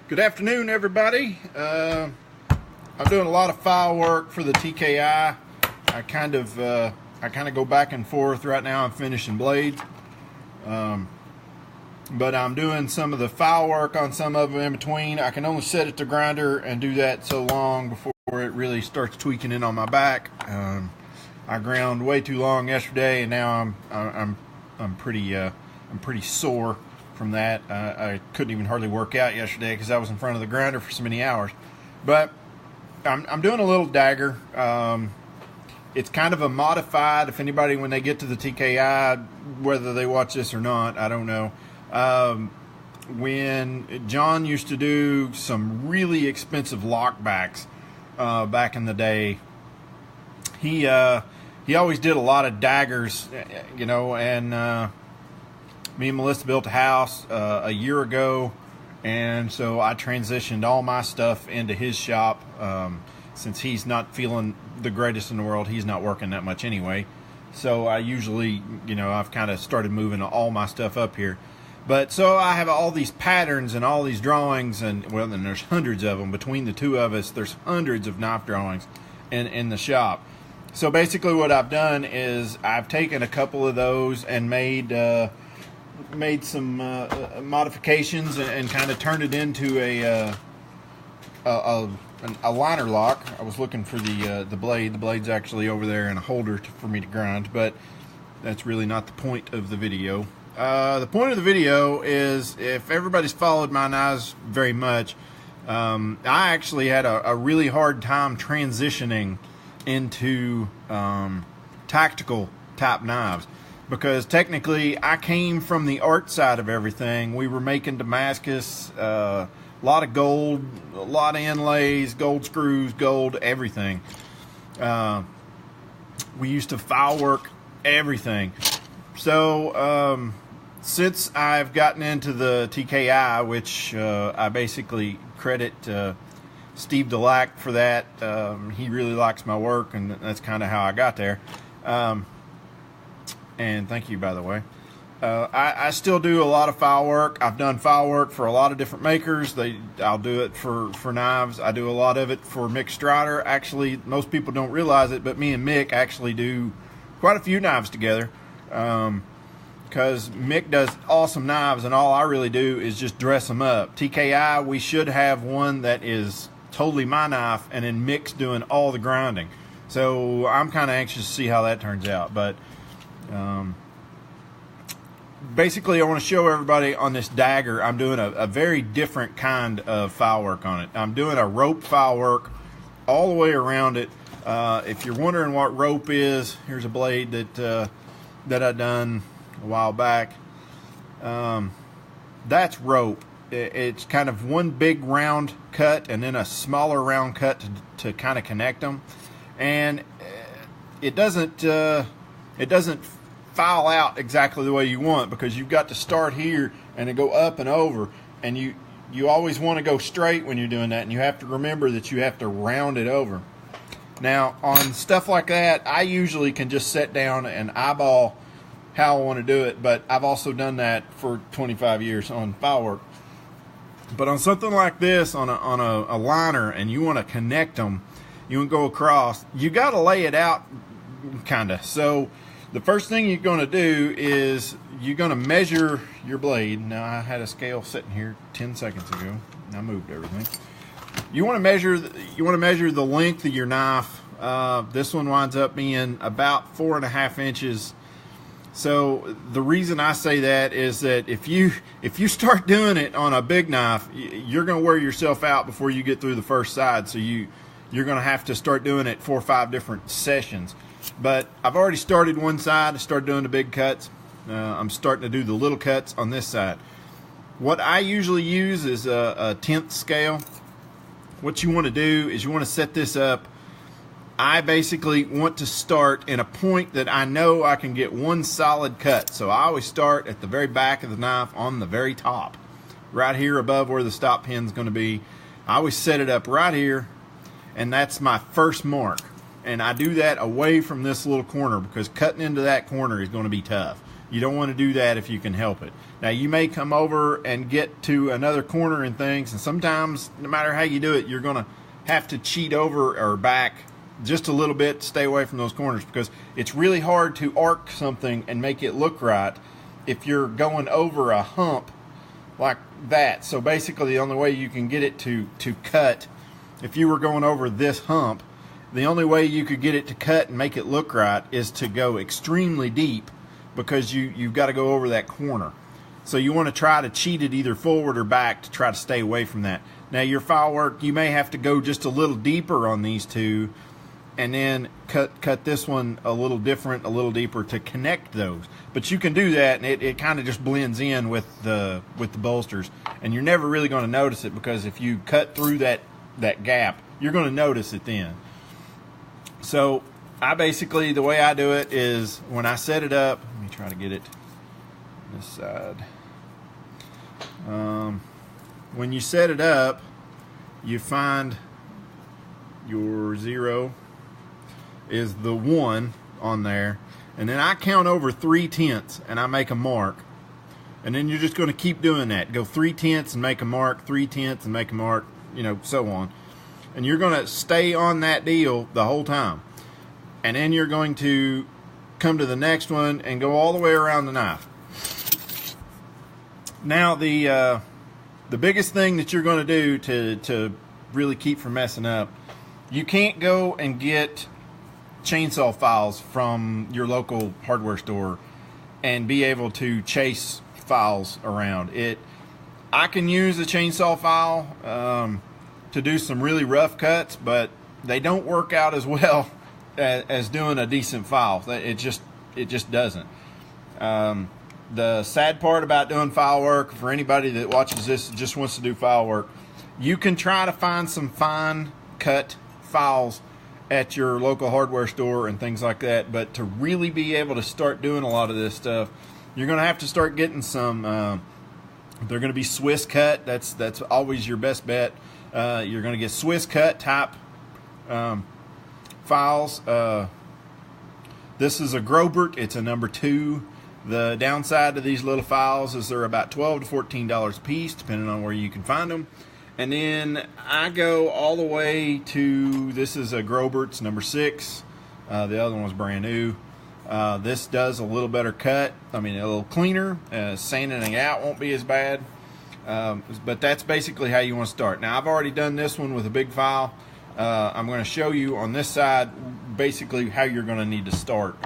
Good afternoon, everybody. I'm doing a lot of file work for the TKI. I kind of go back and forth. Right now I'm finishing blades, but I'm doing some of the file work on some of them in between. I can only set it to grinder and do that so long before it really starts tweaking in on my back. I ground way too long yesterday, and now I'm pretty sore from that. I couldn't even hardly work out yesterday because I was in front of the grinder for so many hours. But I'm doing a little dagger. It's kind of a modified, if anybody, when they get to the TKI, whether they watch this or not, I don't know. When John used to do some really expensive lockbacks back in the day, he always did a lot of daggers, and me and Melissa built a house a year ago, and so I transitioned all my stuff into his shop. Since he's not feeling the greatest in the world, he's not working that much anyway. So I usually, I've kind of started moving all my stuff up here. But so I have all these patterns and all these drawings, and well, then there's hundreds of them. Between the two of us, there's hundreds of knife drawings in the shop. So basically what I've done is I've taken a couple of those and made some modifications and kind of turned it into a liner lock. I was looking for the blade. The blade's actually over there in a holder for me to grind, but that's really not the point of the video. The point of the video is, if everybody's followed my knives very much, I actually had a really hard time transitioning into tactical type knives, because technically I came from the art side of everything. We were making Damascus, a lot of gold, a lot of inlays, gold screws, gold everything. We used to file work everything. So since I've gotten into the TKI, which I basically credit Steve Delac for that. He really likes my work, and that's kind of how I got there. And thank you, by the way. I still do a lot of file work. I've done file work for a lot of different makers. I'll do it for knives. I do a lot of it for Mick Strider. Actually, most people don't realize it, but me and Mick actually do quite a few knives together, because Mick does awesome knives, and all I really do is just dress them up. TKI, we should have one that is totally my knife, and then Mick's doing all the grinding. So I'm kind of anxious to see how that turns out. But basically, I want to show everybody on this dagger, I'm doing a very different kind of file work on it. I'm doing a rope file work all the way around it. If you're wondering what rope is, here's a blade that I done a while back. That's rope. It's kind of one big round cut and then a smaller round cut to kind of connect them, and it doesn't file out exactly the way you want, because you've got to start here and then go up and over, and you always want to go straight when you're doing that, and you have to remember that you have to round it over. Now on stuff like that, I usually can just sit down and eyeball how I want to do it, but I've also done that for 25 years on file work. But on something like this, on a liner, and you want to connect them, you want to go across, you got to lay it out kind of. So the first thing you're going to do is you're going to measure your blade. Now, I had a scale sitting here 10 seconds ago, and I moved everything. You want to measure the length of your knife. This one winds up being about 4.5 inches. So the reason I say that is that if you start doing it on a big knife, you're going to wear yourself out before you get through the first side. So you're going to have to start doing it 4 or 5 different sessions. But I've already started one side. I started doing the big cuts. I'm starting to do the little cuts on this side. What I usually use is a 1/10 scale. What you want to do is you want to set this up. I basically want to start in a point that I know I can get one solid cut. So I always start at the very back of the knife on the very top, right here above where the stop pin is going to be. I always set it up right here, and that's my first mark. And I do that away from this little corner, because cutting into that corner is going to be tough. You don't want to do that if you can help it. Now, you may come over and get to another corner and things, and sometimes, no matter how you do it, you're going to have to cheat over or back just a little bit to stay away from those corners, because it's really hard to arc something and make it look right if you're going over a hump like that. So basically, the only way you can get it to cut, if you were going over this hump, the only way you could get it to cut and make it look right is to go extremely deep, because you've got to go over that corner. So you want to try to cheat it either forward or back to try to stay away from that. Now, your file work, you may have to go just a little deeper on these two, and then cut this one a little different, a little deeper to connect those. But you can do that, and it kind of just blends in with the bolsters, and you're never really going to notice it, because if you cut through that gap, you're going to notice it then. So I basically, the way I do it is when I set it up, let me try to get it this side. When you set it up, you find your 0 is the 1 on there, and then I count over 3/10 and I make a mark, and then you're just going to keep doing that. Go 3/10 and make a mark, 3/10 and make a mark, so on, and you're going to stay on that deal the whole time, and then you're going to come to the next one and go all the way around the knife. Now, the biggest thing that you're going to do to really keep from messing up, you can't go and get chainsaw files from your local hardware store and be able to chase files around it. I can use a chainsaw file to do some really rough cuts, but they don't work out as well as doing a decent file. It just doesn't. The sad part about doing file work, for anybody that watches this and just wants to do file work, you can try to find some fine cut files at your local hardware store and things like that, but to really be able to start doing a lot of this stuff, you're going to have to start getting some they're going to be Swiss cut. That's always your best bet. You're going to get Swiss cut type files. This is a Grobert. It's a number 2. The downside to these little files is they're about $12 to $14 a piece, depending on where you can find them. And then I go all the way to, this is a Grobert's number 6. The other one was brand new. This does a little better cut. I mean, a little cleaner. Sanding it out won't be as bad. But that's basically how you want to start. Now, I've already done this one with a big file. I'm going to show you on this side basically how you're going to need to start.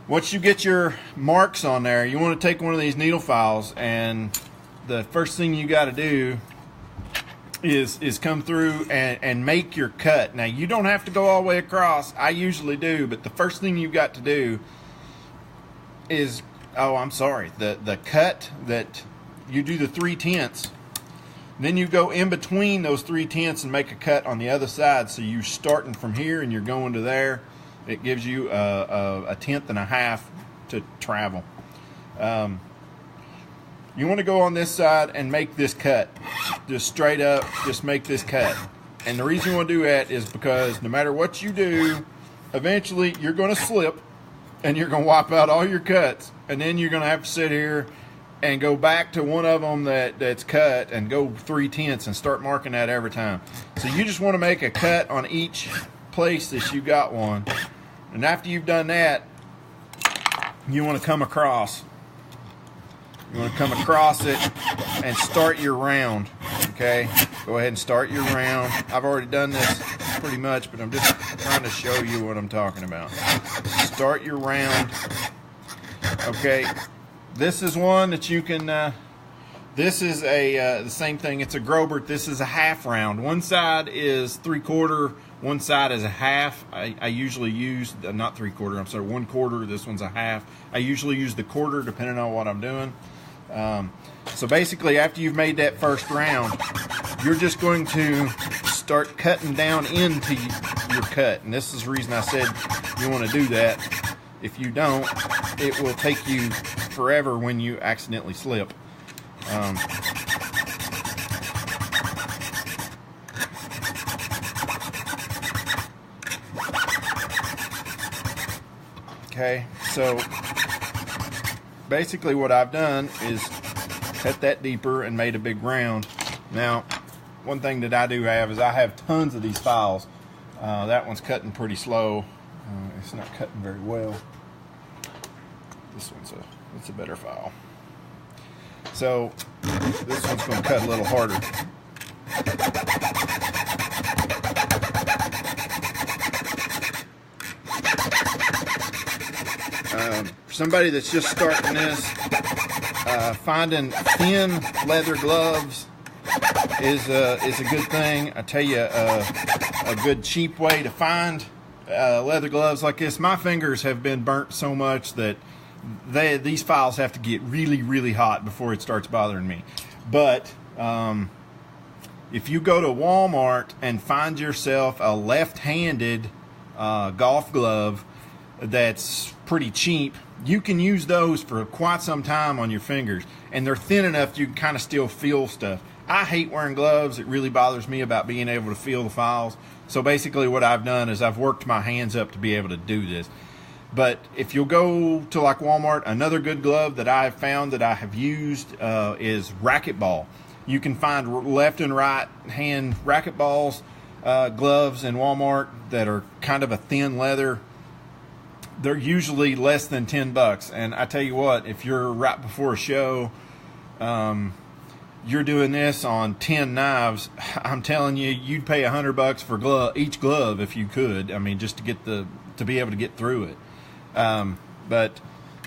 Once you get your marks on there, you want to take one of these needle files, and the first thing you got to do is come through and make your cut. Now, you don't have to go all the way across. I usually do, but the first thing you've got to do is, the cut that you do the 3/10. Then you go in between those 3/10 and make a cut on the other side. So you're starting from here and you're going to there. It gives you a 1/10 and a half to travel. You want to go on this side and make this cut. Just straight up, just make this cut. And the reason you want to do that is because no matter what you do, eventually you're going to slip and you're going to wipe out all your cuts. And then you're going to have to sit here and go back to one of them that's cut and go 3/10 and start marking that every time. So you just want to make a cut on each place that you got one. And after you've done that, you want to come across. You want to come across it and start your round. Okay? Go ahead and start your round. I've already done this pretty much, but I'm just trying to show you what I'm talking about. Start your round. Okay? This is one that you can, this is the same thing. It's a Grobert. This is a half round. One side is 3/4, one side is a half. I usually use, not 3/4, I'm sorry, 1/4. This one's a half. I usually use the quarter depending on what I'm doing. So basically, after you've made that first round, you're just going to start cutting down into your cut. And this is the reason I said you want to do that. If you don't, it will take you forever when you accidentally slip. Okay, so basically what I've done is cut that deeper and made a big round. Now, one thing that I do have is I have tons of these files. That one's cutting pretty slow. It's not cutting very well. This one's a better file. So this one's going to cut a little harder. For somebody that's just starting this, finding thin leather gloves is a good thing. I tell you, a good cheap way to find leather gloves like this. My fingers have been burnt so much that these files have to get really, really hot before it starts bothering me. But if you go to Walmart and find yourself a left-handed golf glove that's pretty cheap, you can use those for quite some time on your fingers, and they're thin enough you can kind of still feel stuff. I hate wearing gloves. It really bothers me about being able to feel the files. So basically what I've done is I've worked my hands up to be able to do this. But if you'll go to like Walmart, another good glove that I've found that I have used is racquetball. You can find left and right hand racquetballs, gloves in Walmart that are kind of a thin leather. They're usually less than $10. And I tell you what, if you're right before a show, you're doing this on 10 knives, I'm telling you, you'd pay $100 for each glove if you could. I mean, just to get to be able to get through it. But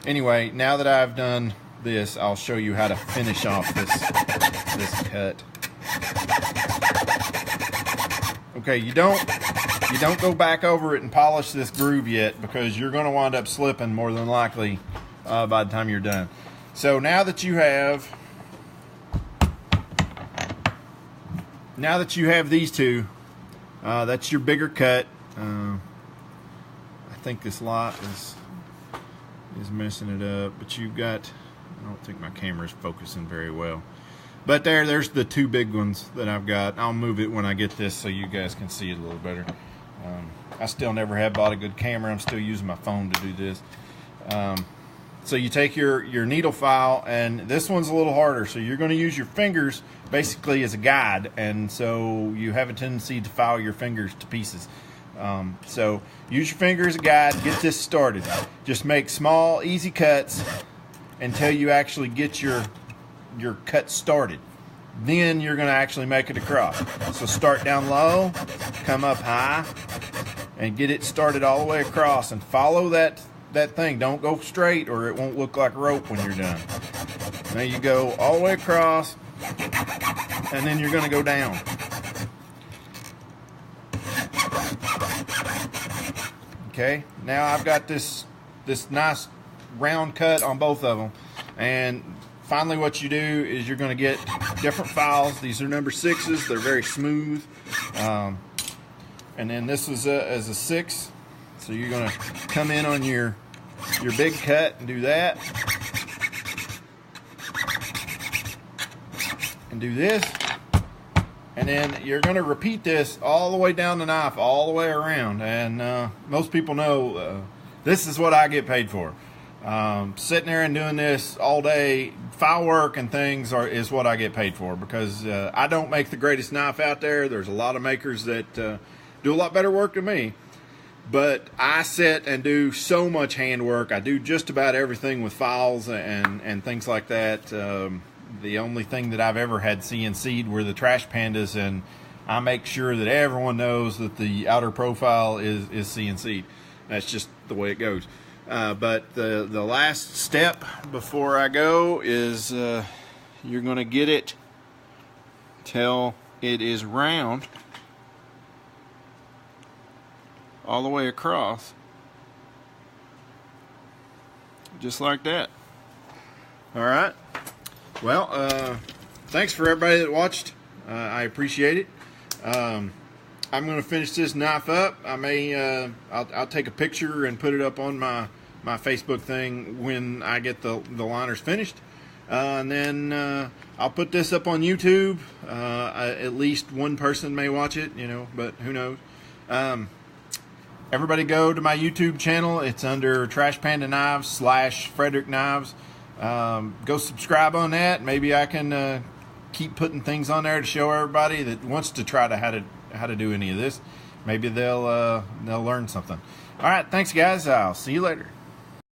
anyway, now that I've done this, I'll show you how to finish off this cut. Okay, you don't go back over it and polish this groove yet, because you're going to wind up slipping more than likely by the time you're done. So now that you have these two, that's your bigger cut. I think this lot is messing it up, but you've got, I don't think my camera's focusing very well. But there's the two big ones that I've got. I'll move it when I get this so you guys can see it a little better. I still never have bought a good camera. I'm still using my phone to do this. So you take your needle file, and this one's a little harder, so you're going to use your fingers basically as a guide, and so you have a tendency to file your fingers to pieces. So use your finger as a guide, get this started. Just make small, easy cuts until you actually get your cut started. Then you're going to actually make it across. So start down low, come up high, and get it started all the way across, and follow that thing. Don't go straight or it won't look like rope when you're done. Now you go all the way across, and then you're going to go down. Okay, now I've got this nice round cut on both of them, and finally what you do is you're going to get different files. These are number 6s. They're very smooth, and then this is a 6. So you're going to come in on your big cut and do that, and do this, and then you're going to repeat this all the way down the knife, all the way around. And most people know this is what I get paid for. Sitting there and doing this all day, file work and things is what I get paid for, because I don't make the greatest knife out there. There's a lot of makers that do a lot better work than me. But I sit and do so much handwork. I do just about everything with files and things like that. The only thing that I've ever had CNC'd were the Trash Pandas, and I make sure that everyone knows that the outer profile is CNC'd. That's just the way it goes. But the last step before I go is you're going to get it till it is round all the way across, just like that. All right. Well, thanks for everybody that watched. I appreciate it. I'm going to finish this knife up. I may I'll take a picture and put it up on my Facebook thing when I get the liners finished, and then I'll put this up on YouTube. At least one person may watch it, but who knows. Everybody go to my YouTube channel. It's under Trash Panda Knives / Frederick Knives. Go subscribe on that. Maybe I can keep putting things on there to show everybody that wants to try to how to do any of this. Maybe they'll learn something. All right, thanks guys. I'll see you later.